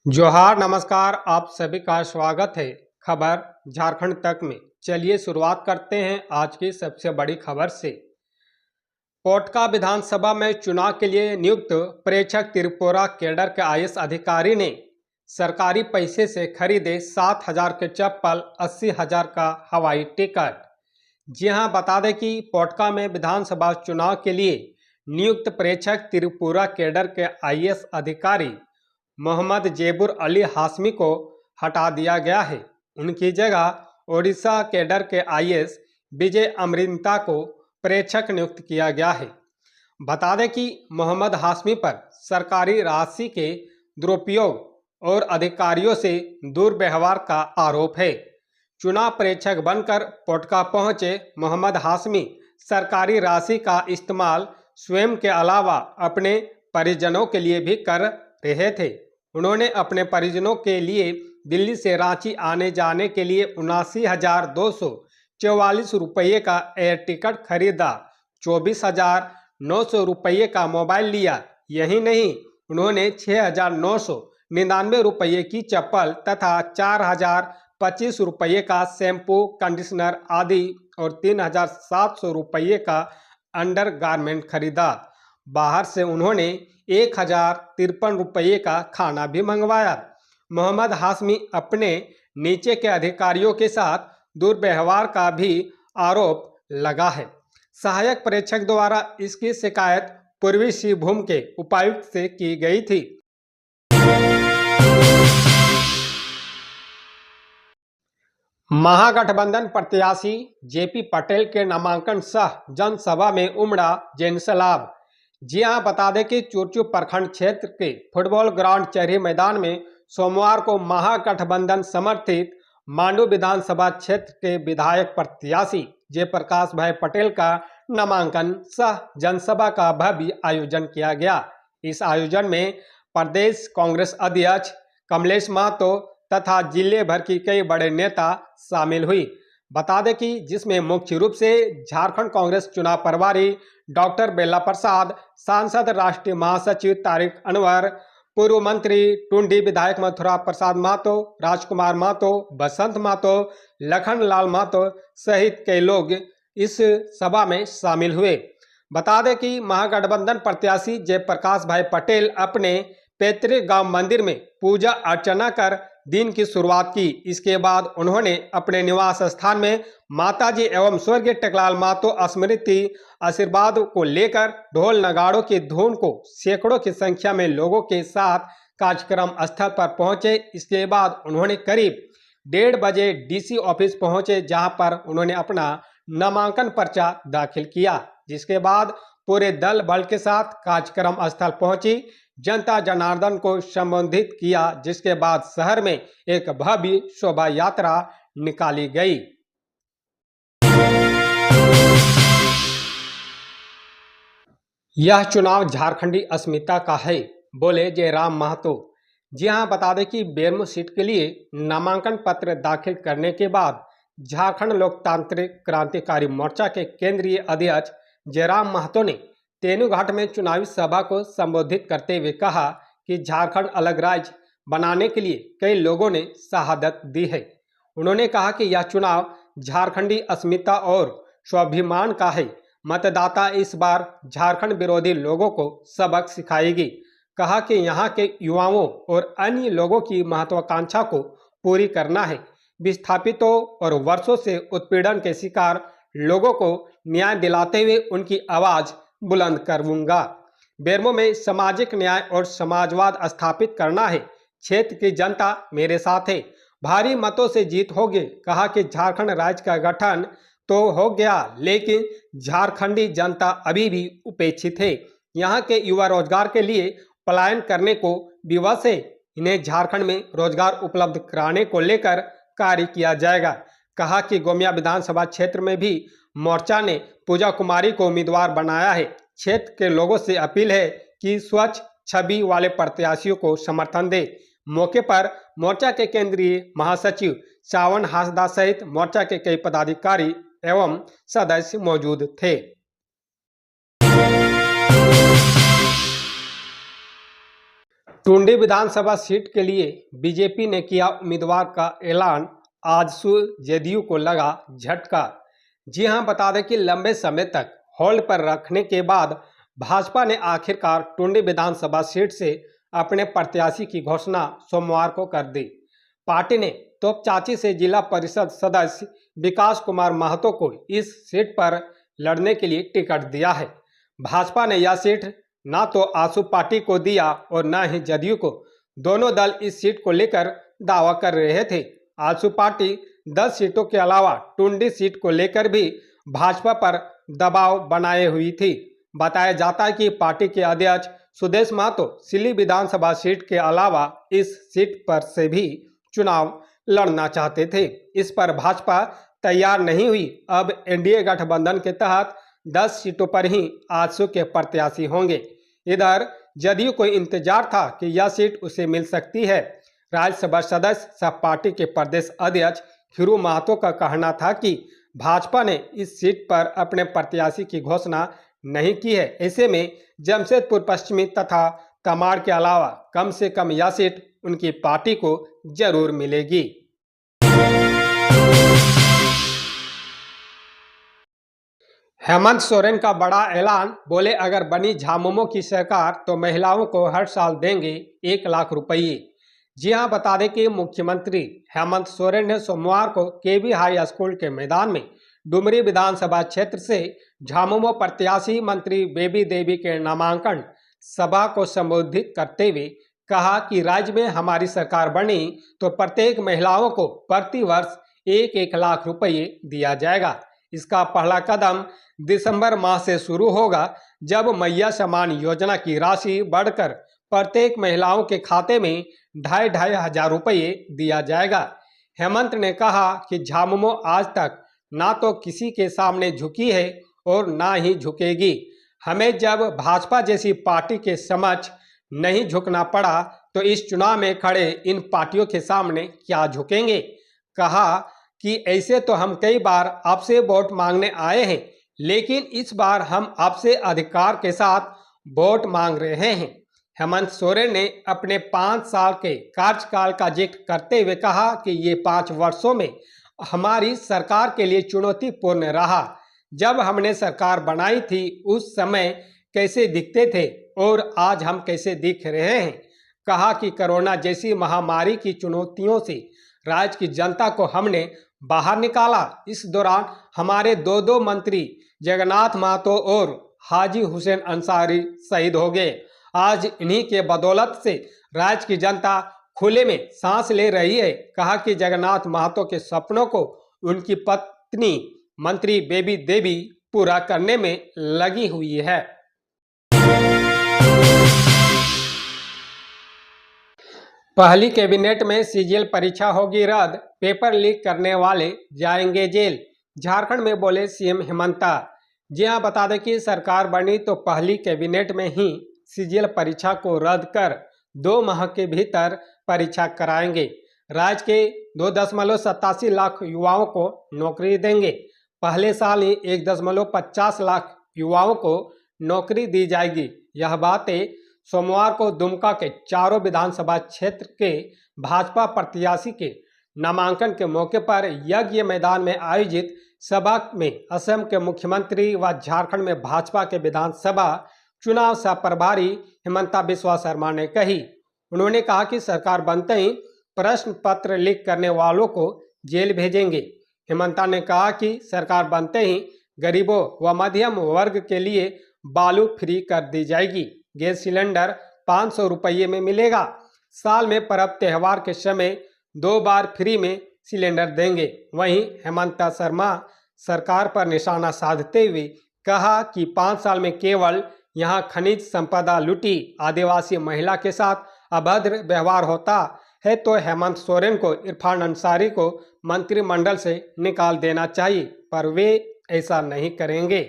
जोहार नमस्कार, आप सभी का स्वागत है खबर झारखंड तक में। चलिए शुरुआत करते हैं आज की सबसे बड़ी खबर से। पोटका विधानसभा में चुनाव के लिए नियुक्त प्रेक्षक त्रिपुरा कैडर के आईएएस अधिकारी ने सरकारी पैसे से खरीदे 7,000 के चप्पल, 80,000 का हवाई टिकट। जी हां, बता दें कि पोटका में विधानसभा चुनाव के लिए नियुक्त प्रेक्षक त्रिपुरा कैडर के आईएएस अधिकारी मोहम्मद जेबुर अली हाशमी को हटा दिया गया है। उनकी जगह ओडिशा कैडर के आईएएस विजय अमृता को प्रेक्षक नियुक्त किया गया है। बता दें कि मोहम्मद हाशमी पर सरकारी राशि के दुरुपयोग और अधिकारियों से दुर्व्यवहार का आरोप है। चुनाव प्रेक्षक बनकर पोटका पहुंचे मोहम्मद हाशमी सरकारी राशि का इस्तेमाल स्वयं के अलावा अपने परिजनों के लिए भी कर रहे थे। उन्होंने अपने परिजनों के लिए दिल्ली से रांची आने जाने के लिए 79,244 रुपये का एयर टिकट खरीदा, 24,900 रुपये का मोबाइल लिया। यही नहीं, उन्होंने 6,999 रुपये की चप्पल तथा 4,025 रुपये का शैम्पू, कंडीशनर आदि और 3,700 रुपये का अंडर गारमेंट खरीदा। बाहर से उन्होंने 1,053 रुपये का खाना भी मंगवाया। मोहम्मद हाशमी अपने नीचे के अधिकारियों के साथ दुर्व्यवहार का भी आरोप लगा है। सहायक प्रेक्षक द्वारा इसकी शिकायत पूर्वी सिंहभूम के उपायुक्त से की गई थी। महागठबंधन प्रत्याशी जेपी पटेल के नामांकन सह जनसभा में उमड़ा जनसैलाब। जी हां, बता दें कि चुरचू प्रखंड क्षेत्र के फुटबॉल ग्राउंड चेरी मैदान में सोमवार को महागठबंधन समर्थित मांडू विधानसभा क्षेत्र के विधायक प्रत्याशी जयप्रकाश भाई पटेल का नामांकन सह जनसभा का भव्य आयोजन किया गया। इस आयोजन में प्रदेश कांग्रेस अध्यक्ष कमलेश महतो तथा जिले भर की कई बड़े नेता शामिल हुई। बता दें कि जिसमें मुख्य रूप से झारखंड कांग्रेस चुनाव प्रभारी डॉक्टर बेला प्रसाद, सांसद राष्ट्रीय महासचिव तारिक अनवर, पूर्व मंत्री टुंडी विधायक मथुरा प्रसाद महतो, राजकुमार महतो, बसंत महतो, लखन लाल महतो सहित कई लोग इस सभा में शामिल हुए। बता दें कि महागठबंधन प्रत्याशी जयप्रकाश भाई पटेल अपने पैतृक गांव मंदिर में पूजा अर्चना कर दिन की शुरुआत की। इसके बाद उन्होंने अपने निवास स्थान में माताजी एवं स्वर्गीय टेकलाल महतो स्मृति आशीर्वाद को लेकर ढोल नगाड़ों की धुन को सैकड़ों की संख्या में लोगों के साथ कार्यक्रम स्थल पर पहुंचे। इसके बाद उन्होंने करीब 1:30 बजे डीसी ऑफिस पहुंचे, जहां पर उन्होंने अपना नामांकन पर्चा दाखिल किया। जिसके बाद पूरे दल बल के साथ कार्यक्रम स्थल पहुंची जनता जनार्दन को संबोधित किया। जिसके बाद शहर में एक भव्य शोभा यात्रा निकाली गई। यह चुनाव झारखंडी अस्मिता का है, बोले जयराम महतो। जी हां, बता दें कि बेरमो सीट के लिए नामांकन पत्र दाखिल करने के बाद झारखंड लोकतांत्रिक क्रांतिकारी मोर्चा के केंद्रीय अध्यक्ष जयराम महतो ने तेनूघाट में चुनावी सभा को संबोधित करते हुए कहा कि झारखंड अलग राज्य बनाने के लिए कई लोगों ने शहादत दी है। उन्होंने कहा कि यह चुनाव झारखंडी अस्मिता और स्वाभिमान का है। मतदाता इस बार झारखंड विरोधी लोगों को सबक सिखाएगी। कहा कि यहाँ के युवाओं और अन्य लोगों की महत्वाकांक्षा को पूरी करना है। विस्थापितों और वर्षों से उत्पीड़न के शिकार लोगों को न्याय दिलाते हुए उनकी आवाज बुलंद करूंगा। बेरमो में सामाजिक न्याय और समाजवाद स्थापित करना है। क्षेत्र की जनता मेरे साथ है, भारी मतों से जीत होगी। कहा कि झारखंड राज्य का गठन तो हो गया, लेकिन झारखंडी जनता अभी भी उपेक्षित है। यहाँ के युवा रोजगार के लिए पलायन करने को विवश है। इन्हें झारखंड में रोजगार उपलब्ध कराने को लेकर कार्य किया जाएगा। कहा कि गोमिया विधानसभा क्षेत्र में भी मोर्चा ने पूजा कुमारी को उम्मीदवार बनाया है। क्षेत्र के लोगों से अपील है कि स्वच्छ छवि वाले प्रत्याशियों को समर्थन दे। मौके पर मोर्चा के केंद्रीय महासचिव सावन हासदा सहित मोर्चा के कई पदाधिकारी एवं सदस्य मौजूद थे। टुंडी विधानसभा सीट के लिए बीजेपी ने किया उम्मीदवार का ऐलान। आजसू जदयू को लगा झटका। जी हां, बता दें कि लंबे समय तक होल्ड पर रखने के बाद भाजपा ने आखिरकार टुंडी विधानसभा सीट से अपने प्रत्याशी की घोषणा सोमवार को कर दी। पार्टी ने तोपचांची से जिला परिषद सदस्य विकास कुमार महतो को इस सीट पर लड़ने के लिए टिकट दिया है। भाजपा ने यह सीट ना तो आजसू पार्टी को दिया और न ही जदयू को। दोनों दल इस सीट को लेकर दावा कर रहे थे। आजसू पार्टी 10 सीटों के अलावा टुंडी सीट को लेकर भी भाजपा पर दबाव बनाए हुई थी। बताया जाता है कि पार्टी के अध्यक्ष सुदेश महतो सिल्ली विधानसभा सीट के अलावा इस सीट पर से भी चुनाव लड़ना चाहते थे। इस पर भाजपा तैयार नहीं हुई। अब एनडीए गठबंधन के तहत 10 सीटों पर ही आजसू के प्रत्याशी होंगे। इधर जदयू को इंतजार था कि यह सीट उसे मिल सकती है। राज्यसभा सदस्य सह पार्टी के प्रदेश अध्यक्ष खीरू महतो का कहना था कि भाजपा ने इस सीट पर अपने प्रत्याशी की घोषणा नहीं की है। ऐसे में जमशेदपुर पश्चिमी तथा तमाड़ के अलावा कम से कम यह सीट उनकी पार्टी को जरूर मिलेगी। हेमंत सोरेन का बड़ा ऐलान। बोले, अगर बनी झामुमो की सरकार तो महिलाओं को हर साल देंगे 1 लाख रुपये। जी हां, बता दें कि मुख्यमंत्री हेमंत सोरेन ने सोमवार को केवी हाई स्कूल के मैदान में डुमरी विधानसभा क्षेत्र से झामुमो प्रत्याशी मंत्री बेबी देवी के नामांकन सभा को संबोधित करते हुए कहा कि राज्य में हमारी सरकार बनी तो प्रत्येक महिलाओं को प्रति वर्ष 1-1 लाख रुपये दिया जाएगा। इसका पहला कदम दिसंबर माह से शुरू होगा, जब मैया सम्मान योजना की राशि बढ़कर प्रत्येक महिलाओं के खाते में 2,500 हजार रुपये दिया जाएगा। हेमंत ने कहा कि झामुमो आज तक ना तो किसी के सामने झुकी है और ना ही झुकेगी। हमें जब भाजपा जैसी पार्टी के समक्ष नहीं झुकना पड़ा तो इस चुनाव में खड़े इन पार्टियों के सामने क्या झुकेंगे। कहा कि ऐसे तो हम कई बार आपसे वोट मांगने आए हैं, लेकिन इस बार हम आपसे अधिकार के साथ वोट मांग रहे हैं। हेमंत सोरेन ने अपने 5 साल के कार्यकाल का जिक्र करते हुए कहा कि ये 5 वर्षों में हमारी सरकार के लिए चुनौतीपूर्ण रहा। जब हमने सरकार बनाई थी उस समय कैसे दिखते थे और आज हम कैसे दिख रहे हैं। कहा कि कोरोना जैसी महामारी की चुनौतियों से राज्य की जनता को हमने बाहर निकाला। इस दौरान हमारे 2 मंत्री जगन्नाथ महतो और हाजी हुसैन अंसारी शहीद हो गए। आज इन्हीं के बदौलत से राज्य की जनता खुले में सांस ले रही है। कहा कि जगन्नाथ महतो के सपनों को उनकी पत्नी मंत्री बेबी देवी पूरा करने में लगी हुई है। पहली कैबिनेट में सीजीएल परीक्षा होगी रद्द, पेपर लीक करने वाले जाएंगे जेल। झारखंड में बोले सीएम हेमंता। जी हां, बता दें कि सरकार बनी तो पहली कैबिनेट में ही सीजीएल परीक्षा को रद्द कर 2 माह के भीतर परीक्षा कराएंगे। राज्य के 2.87 लाख युवाओं को नौकरी देंगे। पहले साल ही 1.50 लाख युवाओं को नौकरी दी जाएगी। यह बातें सोमवार को दुमका के चारों विधानसभा क्षेत्र के भाजपा प्रत्याशी के नामांकन के मौके पर यज्ञ मैदान में आयोजित सभा में असम के मुख्यमंत्री व झारखंड में भाजपा के विधानसभा चुनाव सह प्रभारी हेमंता बिस्वा शर्मा ने कही। उन्होंने कहा कि सरकार बनते ही प्रश्न पत्र लीक करने वालों को जेल भेजेंगे। हेमंता ने कहा कि सरकार बनते ही गरीबों व मध्यम वर्ग के लिए बालू फ्री कर दी जाएगी। गैस सिलेंडर 500 रुपये में मिलेगा। साल में पर्व त्यौहार के समय 2 बार फ्री में सिलेंडर देंगे। वहीं हेमंता शर्मा सरकार पर निशाना साधते हुए कहा कि 5 साल में केवल यहां खनिज संपदा लूटी, आदिवासी महिला के साथ अभद्र व्यवहार होता है तो हेमंत सोरेन को इरफान अंसारी को मंत्रिमंडल से निकाल देना चाहिए, पर वे ऐसा नहीं करेंगे।